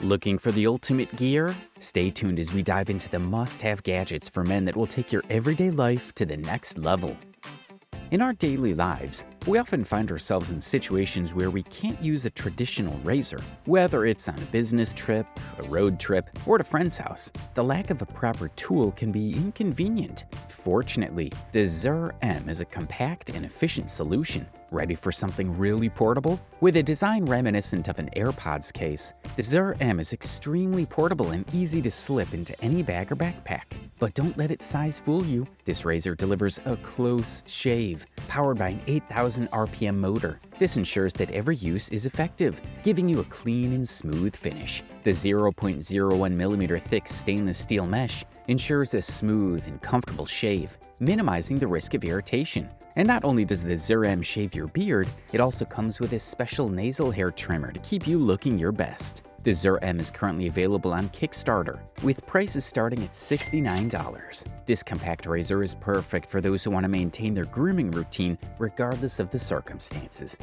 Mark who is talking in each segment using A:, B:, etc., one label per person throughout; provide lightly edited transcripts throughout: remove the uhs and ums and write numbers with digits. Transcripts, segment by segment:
A: Looking for the ultimate gear? Stay tuned as we dive into the must-have gadgets for men that will take your everyday life to the next level. In our daily lives, we often find ourselves in situations where we can't use a traditional razor. Whether it's on a business trip, a road trip, or at a friend's house, the lack of a proper tool can be inconvenient. Fortunately, the Zur M is a compact and efficient solution. Ready for something really portable? With a design reminiscent of an AirPods case, the Zur M is extremely portable and easy to slip into any bag or backpack. But don't let its size fool you. This razor delivers a close shave, powered by an 8,000 RPM motor. This ensures that every use is effective, giving you a clean and smooth finish. The 0.01mm thick stainless steel mesh ensures a smooth and comfortable shave, minimizing the risk of irritation. And not only does the Zur M shave your beard, it also comes with a special nasal hair trimmer to keep you looking your best. The Zur M is currently available on Kickstarter, with prices starting at $69. This compact razor is perfect for those who want to maintain their grooming routine regardless of the circumstances.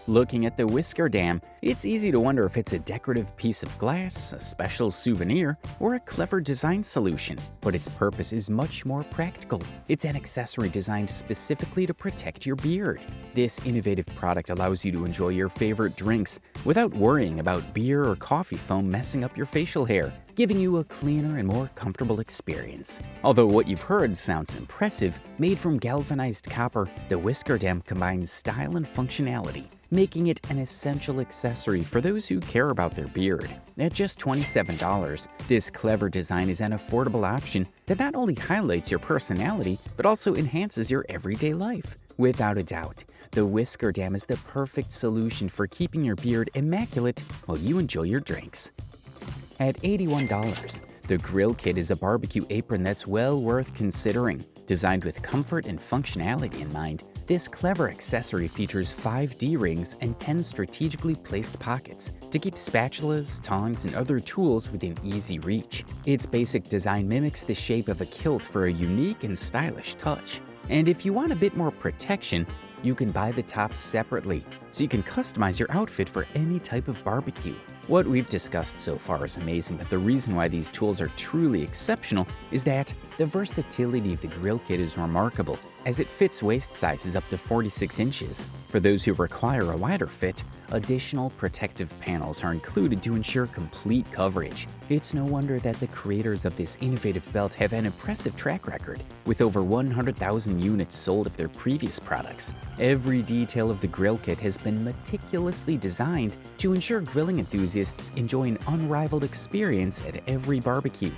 A: Looking at the Whisker Dam, it's easy to wonder if it's a decorative piece of glass, a special souvenir, or a clever design solution. But its purpose is much more practical. It's an accessory designed specifically to protect your beard. This innovative product allows you to enjoy your favorite drinks without worrying about beer or coffee foam messing up your facial hair, giving you a cleaner and more comfortable experience. Although what you've heard sounds impressive, made from galvanized copper, the Whisker Dam combines style and functionality, making it an essential accessory for those who care about their beard. At just $27, this clever design is an affordable option that not only highlights your personality, but also enhances your everyday life. Without a doubt, the Whisker Dam is the perfect solution for keeping your beard immaculate while you enjoy your drinks. At $81, the Grill Kit is a barbecue apron that's well worth considering. Designed with comfort and functionality in mind, this clever accessory features 5 D-rings and 10 strategically placed pockets to keep spatulas, tongs, and other tools within easy reach. Its basic design mimics the shape of a kilt for a unique and stylish touch. And if you want a bit more protection, you can buy the tops separately, so you can customize your outfit for any type of barbecue. What we've discussed so far is amazing, but the reason why these tools are truly exceptional is that the versatility of the Grill Kit is remarkable, as it fits waist sizes up to 46 inches. For those who require a wider fit, additional protective panels are included to ensure complete coverage. It's no wonder that the creators of this innovative belt have an impressive track record, with over 100,000 units sold of their previous products. Every detail of the Grill Kit has been meticulously designed to ensure grilling enthusiasts enjoy an unrivaled experience at every barbecue.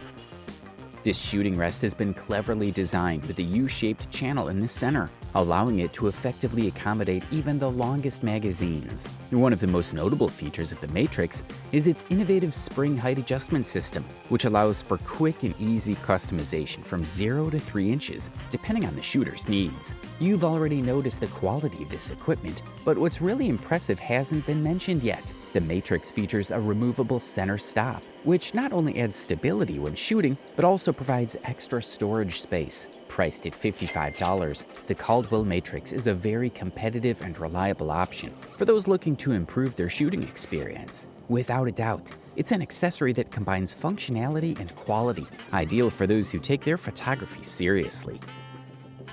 A: This shooting rest has been cleverly designed with a U-shaped channel in the center, allowing it to effectively accommodate even the longest magazines. One of the most notable features of the Matrix is its innovative spring height adjustment system, which allows for quick and easy customization from 0 to 3 inches, depending on the shooter's needs. You've already noticed the quality of this equipment, but what's really impressive hasn't been mentioned yet. The Matrix features a removable center stop, which not only adds stability when shooting, but also provides extra storage space. Priced at $55, the Caldwell Matrix is a very competitive and reliable option for those looking to improve their shooting experience. Without a doubt, it's an accessory that combines functionality and quality, ideal for those who take their photography seriously.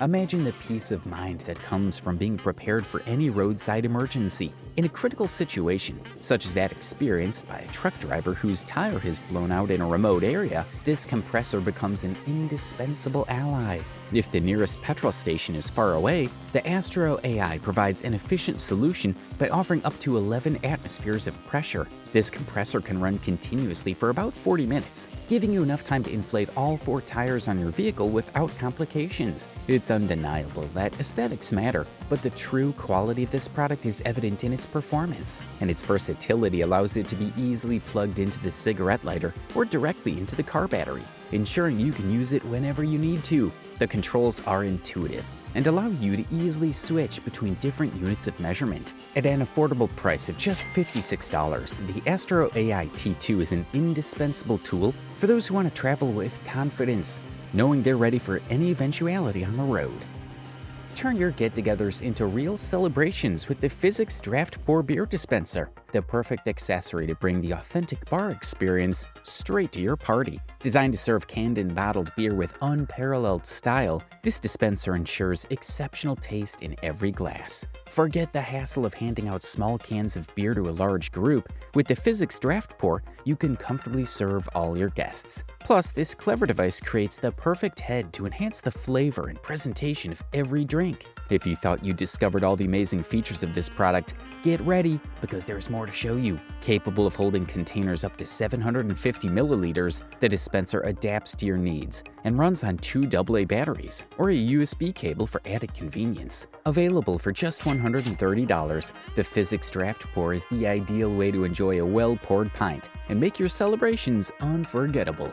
A: Imagine the peace of mind that comes from being prepared for any roadside emergency. In a critical situation, such as that experienced by a truck driver whose tire has blown out in a remote area, this compressor becomes an indispensable ally. If the nearest petrol station is far away, the Astro AI provides an efficient solution by offering up to 11 atmospheres of pressure. This compressor can run continuously for about 40 minutes, giving you enough time to inflate all 4 tires on your vehicle without complications. It's undeniable that aesthetics matter, but the true quality of this product is evident in its performance, and its versatility allows it to be easily plugged into the cigarette lighter or directly into the car battery, ensuring you can use it whenever you need to. The controls are intuitive and allow you to easily switch between different units of measurement. At an affordable price of just $56, the Astro AI T2 is an indispensable tool for those who want to travel with confidence, knowing they're ready for any eventuality on the road. Turn your get-togethers into real celebrations with the Physics Draft Pour Beer Dispenser. the perfect accessory to bring the authentic bar experience straight to your party. Designed to serve canned and bottled beer with unparalleled style, this dispenser ensures exceptional taste in every glass. Forget the hassle of handing out small cans of beer to a large group. With the Physics Draft Pour, you can comfortably serve all your guests. Plus, this clever device creates the perfect head to enhance the flavor and presentation of every drink. If you thought you discovered all the amazing features of this product, get ready, because there's more to show you. Capable of holding containers up to 750 milliliters, the dispenser adapts to your needs and runs on 2 AA batteries or a USB cable for added convenience. Available for just $130, the Physics Draft Pour is the ideal way to enjoy a well-poured pint and make your celebrations unforgettable.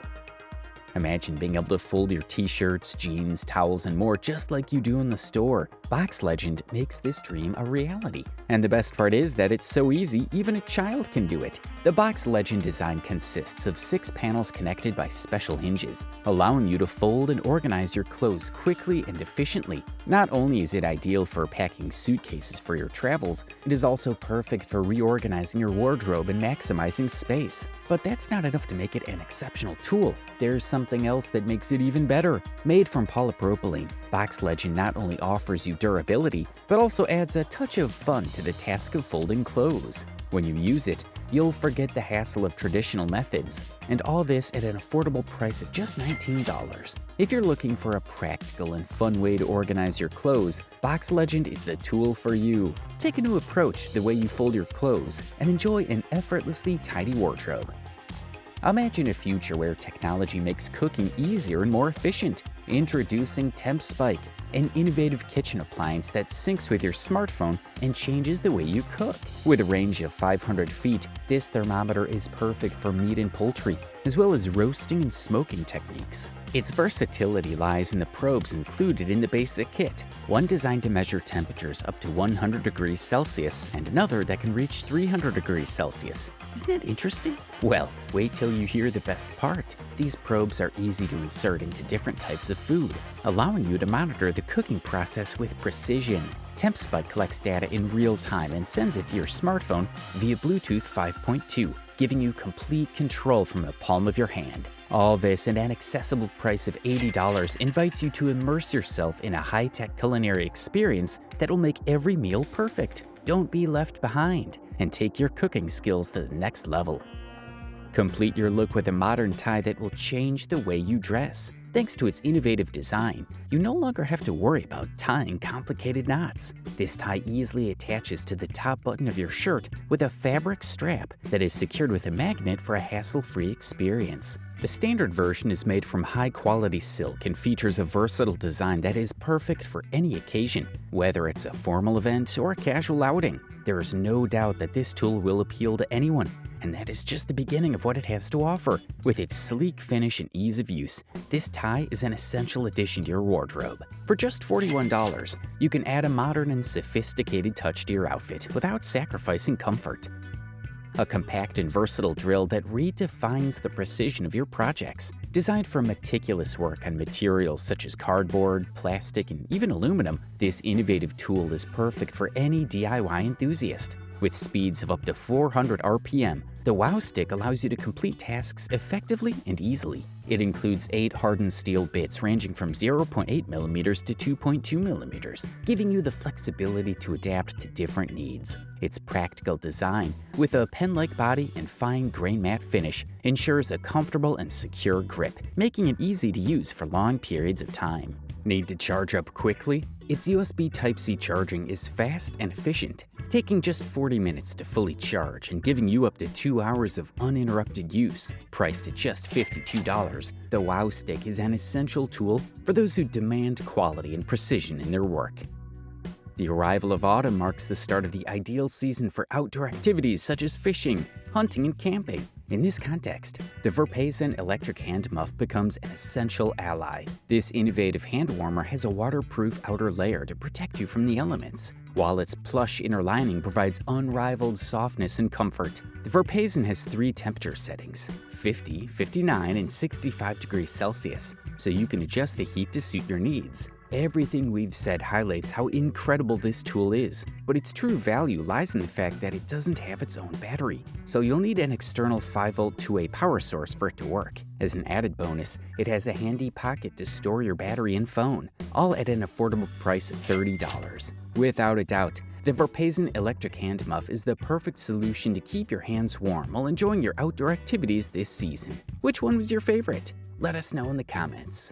A: Imagine being able to fold your t-shirts, jeans, towels, and more just like you do in the store. Box Legend makes this dream a reality. And the best part is that it's so easy, even a child can do it. The Box Legend design consists of 6 panels connected by special hinges, allowing you to fold and organize your clothes quickly and efficiently. Not only is it ideal for packing suitcases for your travels, it is also perfect for reorganizing your wardrobe and maximizing space. But that's not enough to make it an exceptional tool. There's something else that makes it even better. Made from polypropylene, Box Legend not only offers you durability, but also adds a touch of fun to the task of folding clothes. When you use it, you'll forget the hassle of traditional methods, and all this at an affordable price of just $19. If you're looking for a practical and fun way to organize your clothes, Box Legend is the tool for you. Take a new approach to the way you fold your clothes and enjoy an effortlessly tidy wardrobe. Imagine a future where technology makes cooking easier and more efficient. Introducing Temp Spike, an innovative kitchen appliance that syncs with your smartphone and changes the way you cook. With a range of 500 feet, this thermometer is perfect for meat and poultry, as well as roasting and smoking techniques. Its versatility lies in the probes included in the basic kit, one designed to measure temperatures up to 100 degrees Celsius and another that can reach 300 degrees Celsius. Isn't that interesting? Well, wait till you hear the best part. These probes are easy to insert into different types of food, allowing you to monitor the cooking process with precision. TempSpike collects data in real time and sends it to your smartphone via Bluetooth 5.2, giving you complete control from the palm of your hand. All this at an accessible price of $80 invites you to immerse yourself in a high-tech culinary experience that will make every meal perfect. Don't be left behind, and take your cooking skills to the next level. Complete your look with a modern tie that will change the way you dress. Thanks to its innovative design, you no longer have to worry about tying complicated knots. This tie easily attaches to the top button of your shirt with a fabric strap that is secured with a magnet for a hassle-free experience. The standard version is made from high-quality silk and features a versatile design that is perfect for any occasion, whether it's a formal event or a casual outing. There is no doubt that this tool will appeal to anyone, and that is just the beginning of what it has to offer. With its sleek finish and ease of use, this tie is an essential addition to your wardrobe. For just $41, you can add a modern and sophisticated touch to your outfit without sacrificing comfort. A compact and versatile drill that redefines the precision of your projects. Designed for meticulous work on materials such as cardboard, plastic, and even aluminum, this innovative tool is perfect for any DIY enthusiast. With speeds of up to 400 RPM, the Wow Stick allows you to complete tasks effectively and easily. It includes 8 hardened steel bits ranging from 0.8mm to 2.2mm, giving you the flexibility to adapt to different needs. Its practical design, with a pen-like body and fine grain matte finish, ensures a comfortable and secure grip, making it easy to use for long periods of time. Need to charge up quickly? Its USB Type-C charging is fast and efficient, taking just 40 minutes to fully charge and giving you up to 2 hours of uninterrupted use. Priced at just $52, the Wow Stick is an essential tool for those who demand quality and precision in their work. The arrival of autumn marks the start of the ideal season for outdoor activities such as fishing, hunting, and camping. In this context, the Verpaisen electric hand muff becomes an essential ally. This innovative hand warmer has a waterproof outer layer to protect you from the elements, while its plush inner lining provides unrivaled softness and comfort. The Verpaisen has 3 temperature settings, 50, 59, and 65 degrees Celsius, so you can adjust the heat to suit your needs. Everything we've said highlights how incredible this tool is, but its true value lies in the fact that it doesn't have its own battery, so you'll need an external 5-volt 2A power source for it to work. As an added bonus, it has a handy pocket to store your battery and phone, all at an affordable price of $30. Without a doubt, the Vorpazin electric hand muff is the perfect solution to keep your hands warm while enjoying your outdoor activities this season. Which one was your favorite? Let us know in the comments.